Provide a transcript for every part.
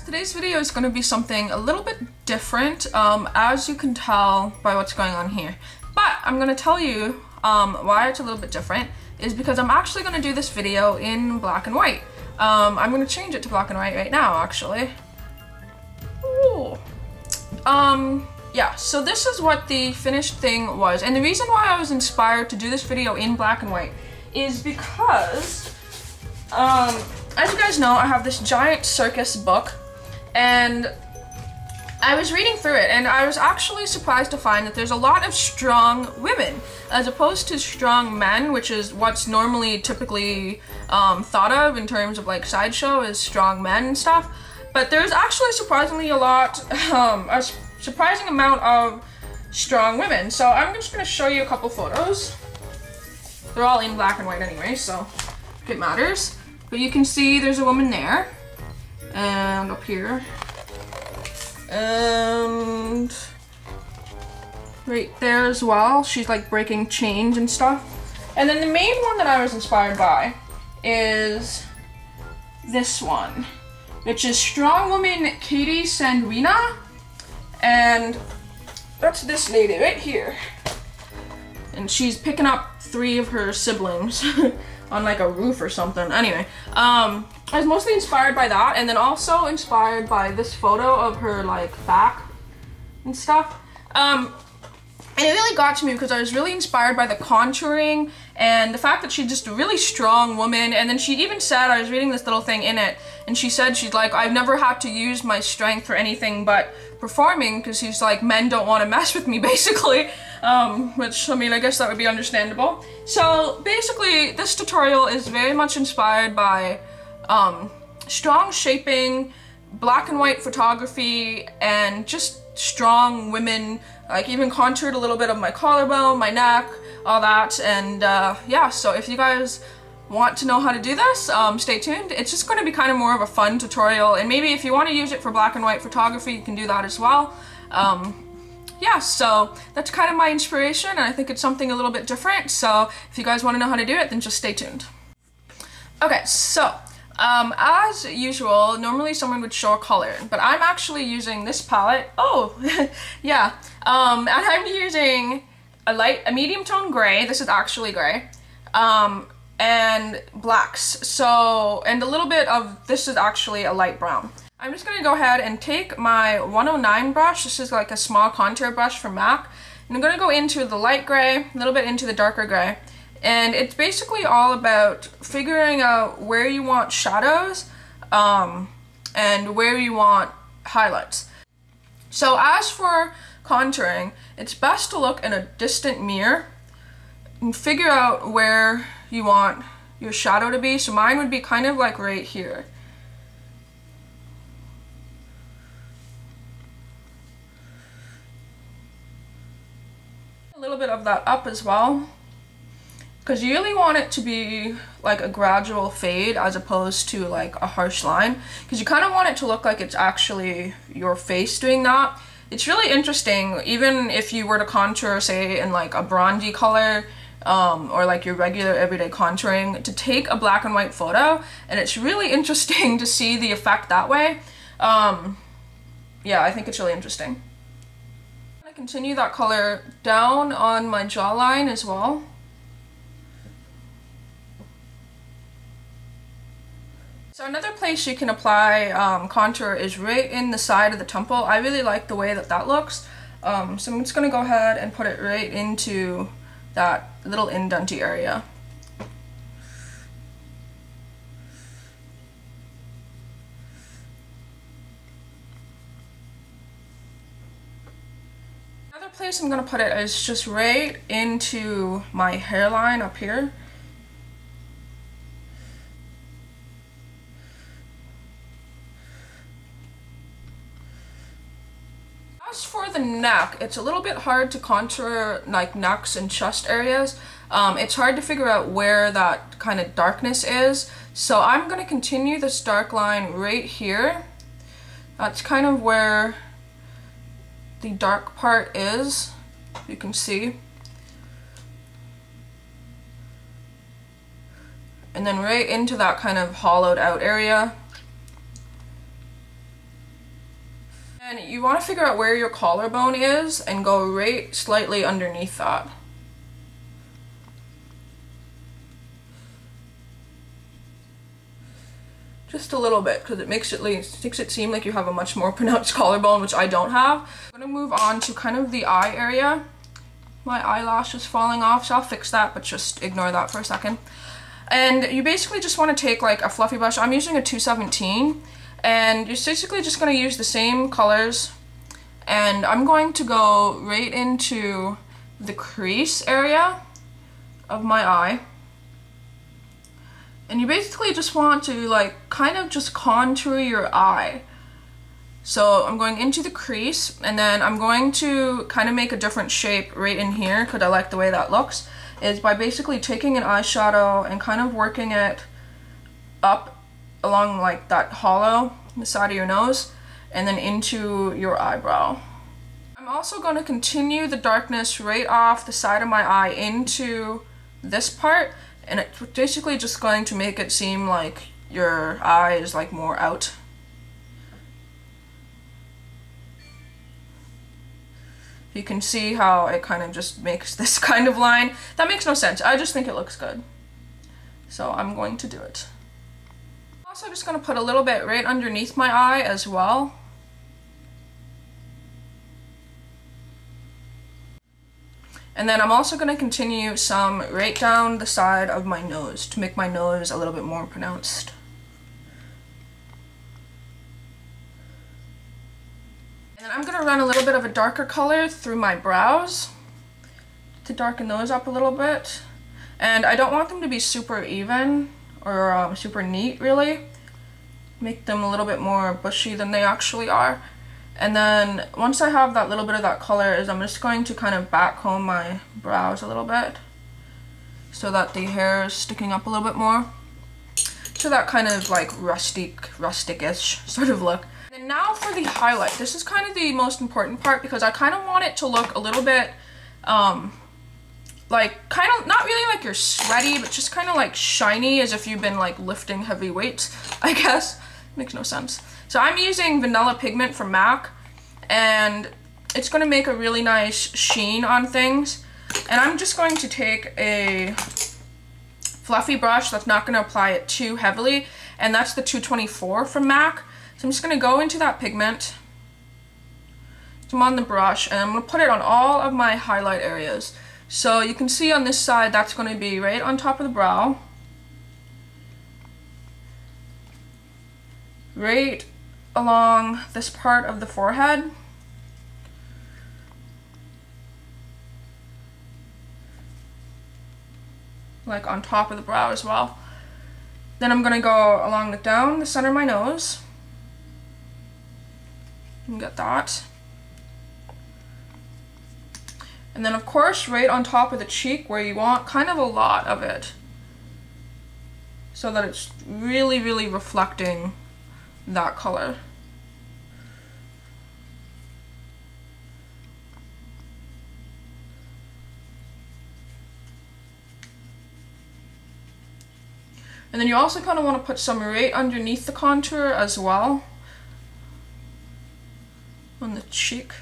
Today's video is going to be something a little bit different, as you can tell by what's going on here. But I'm going to tell you why it's a little bit different is because I'm actually going to do this video in black and white. I'm going to change it to black and white right now, actually. Ooh. Yeah, so this is what the finished thing was. And the reason why I was inspired to do this video in black and white is because, as you guys know, I have this giant circus book. And I was reading through it and I was actually surprised to find that there's a lot of strong women as opposed to strong men, which is what's normally typically thought of in terms of like sideshow is strong men and stuff. But there's actually surprisingly a surprising amount of strong women. So I'm just going to show you a couple photos. They're all in black and white anyway, so if it matters. But you can see there's a woman there. And up here, and right there as well, she's like breaking chains and stuff. And then the main one that I was inspired by is this one, which is strong woman Katie Sandrina, and that's this lady right here, and she's picking up 3 of her siblings on like a roof or something. Anyway, I was mostly inspired by that, and then also inspired by this photo of her like back and stuff. And it really got to me because I was really inspired by the contouring and the fact that she's just a really strong woman. And then she even said, I was reading this little thing in it, and she said she's like, I've never had to use my strength for anything but performing, because she's like, men don't want to mess with me, basically. Which, I mean, I guess that would be understandable. So basically, this tutorial is very much inspired by strong shaping, black and white photography, and just strong women, like even contoured a little bit of my collarbone, my neck, all that. And yeah, so if you guys want to know how to do this, stay tuned. It's just going to be kind of more of a fun tutorial, and maybe if you want to use it for black and white photography, you can do that as well. Yeah, so that's kind of my inspiration, and I think it's something a little bit different. So if you guys want to know how to do it, then just stay tuned. Okay, so as usual, normally someone would show a color, but I'm actually using this palette. Oh, yeah. And I'm using a medium tone gray. This is actually gray. And blacks. So, and a little bit of, this is actually a light brown. I'm just gonna go ahead and take my 109 brush. This is like a small contour brush from MAC. And I'm gonna go into the light gray, a little bit into the darker gray. And it's basically all about figuring out where you want shadows and where you want highlights. So as for contouring, it's best to look in a distant mirror and figure out where you want your shadow to be. So mine would be kind of like right here. A little bit of that up as well, because you really want it to be like a gradual fade as opposed to like a harsh line, because you kind of want it to look like it's actually your face doing that. It's really interesting, even if you were to contour, say, in like a bronzy color, or like your regular everyday contouring, to take a black and white photo, and it's really interesting to see the effect that way. Yeah, I think it's really interesting. I'm gonna continue that color down on my jawline as well. So another place you can apply contour is right in the side of the temple. I really like the way that that looks. So I'm just gonna go ahead and put it right into that little indenty area. Another place I'm gonna put it is just right into my hairline up here. As for the neck, it's a little bit hard to contour like necks and chest areas. It's hard to figure out where that kind of darkness is. So I'm going to continue this dark line right here. That's kind of where the dark part is, you can see. and then right into that kind of hollowed out area. And you want to figure out where your collarbone is and go right slightly underneath that. Just a little bit, because it makes it seem like you have a much more pronounced collarbone, which I don't have. I'm going to move on to kind of the eye area. My eyelash is falling off, so I'll fix that, but just ignore that for a second. And you basically just want to take like a fluffy brush. I'm using a 217, and you're basically just going to use the same colors. And I'm going to go right into the crease area of my eye. And you basically just want to like kind of just contour your eye. So I'm going into the crease, and then I'm going to kind of make a different shape right in here because I like the way that looks, is by basically taking an eyeshadow and kind of working it up along like that hollow on the side of your nose and then into your eyebrow. I'm also going to continue the darkness right off the side of my eye into this part. And it's basically just going to make it seem like your eye is like more out. You can see how it kind of just makes this kind of line. That makes no sense. I just think it looks good. So I'm going to do it. I'm also just going to put a little bit right underneath my eye as well. And then I'm also going to continue some right down the side of my nose to make my nose a little bit more pronounced. And then I'm going to run a little bit of a darker color through my brows to darken those up a little bit. And I don't want them to be super even or super neat really. Make them a little bit more bushy than they actually are. And then once I have that little bit of that color, I'm just going to kind of backcomb my brows a little bit so that the hair is sticking up a little bit more. So that kind of like rustic-ish sort of look. And now for the highlight. This is kind of the most important part because I kind of want it to look a little bit like kind of not really like you're sweaty, but just kind of like shiny as if you've been like lifting heavy weights, I guess. Makes no sense. So I'm using vanilla pigment from MAC, and it's going to make a really nice sheen on things. And I'm just going to take a fluffy brush that's not going to apply it too heavily, and that's the 224 from MAC. So I'm just going to go into that pigment, I'm on the brush, and I'm going to put it on all of my highlight areas. So you can see on this side that's going to be right on top of the brow, right along this part of the forehead, like on top of the brow as well. Then I'm going to go along down the center of my nose and get that. And then of course right on top of the cheek where you want kind of a lot of it, so that it's really, really reflecting that color. And then you also kind of want to put some right underneath the contour as well, on the cheek.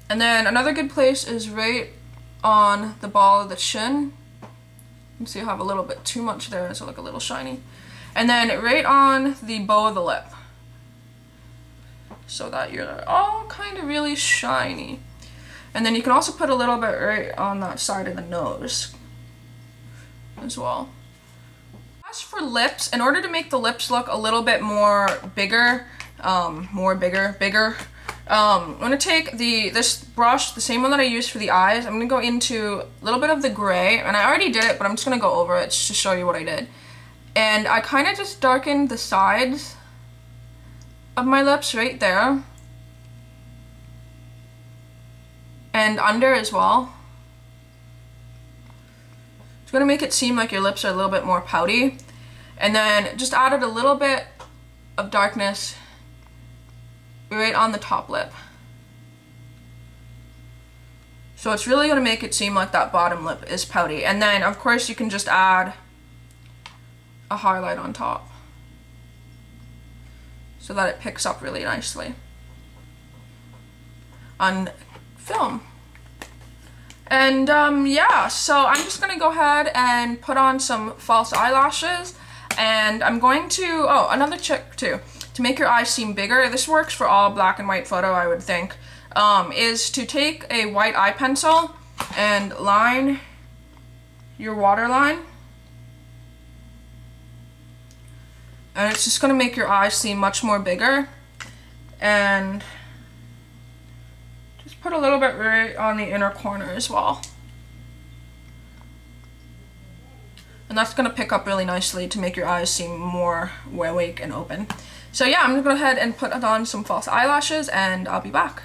And then another good place is right on the ball of the chin. You can see I have a little bit too much there, so it look a little shiny. And then right on the bow of the lip, so that you're all kind of really shiny. And then you can also put a little bit right on that side of the nose as well. As for lips, in order to make the lips look a little bit more bigger, I'm going to take this brush, the same one that I used for the eyes. I'm going to go into a little bit of the gray, and I already did it, but I'm just going to go over it to show you what I did. And I kind of just darkened the sides of my lips right there, and under as well. It's going to make it seem like your lips are a little bit more pouty. And then just added a little bit of darkness right on the top lip. So it's really gonna make it seem like that bottom lip is pouty. And then of course you can just add a highlight on top so that it picks up really nicely on film. And yeah, so I'm just gonna go ahead and put on some false eyelashes, and I'm going to, oh, another trick too, to make your eyes seem bigger. This works for all black and white photo, I would think, is to take a white eye pencil and line your waterline. And it's just gonna make your eyes seem much more bigger. And just put a little bit right on the inner corner as well. And that's gonna pick up really nicely to make your eyes seem more awake and open. So yeah, I'm gonna go ahead and put on some false eyelashes and I'll be back.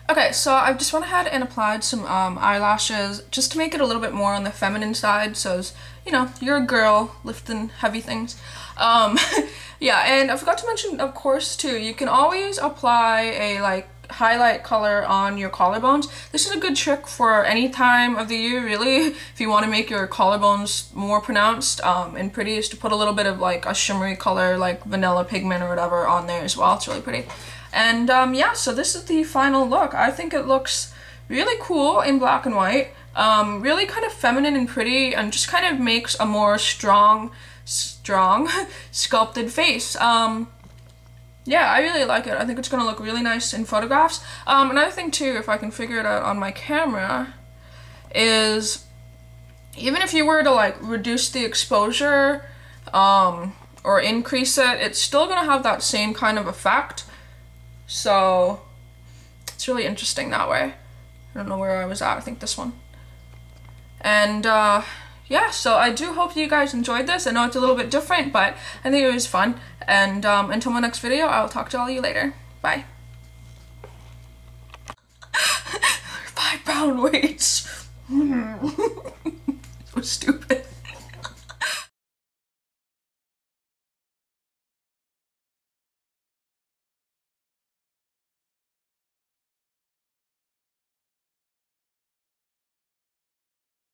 Okay, so I just went ahead and applied some eyelashes just to make it a little bit more on the feminine side, so you know, you're a girl lifting heavy things. Yeah, and I forgot to mention, of course, too, you can always apply a like highlight color on your collarbones. This is a good trick for any time of the year, really, if you want to make your collarbones more pronounced and pretty, is to put a little bit of like a shimmery color like vanilla pigment or whatever on there as well. It's really pretty. And yeah, so this is the final look. I think it looks really cool in black and white, really kind of feminine and pretty, and just kind of makes a more strong sculpted face. Yeah, I really like it. I think it's gonna look really nice in photographs. Another thing too, if I can figure it out on my camera, is even if you were to like reduce the exposure or increase it, it's still gonna have that same kind of effect. So it's really interesting that way. I don't know where I was at, I think this one. And yeah, so I do hope you guys enjoyed this. I know it's a little bit different, but I think it was fun. And until my next video, I will talk to all of you later. Bye. 5 pound weights. So stupid.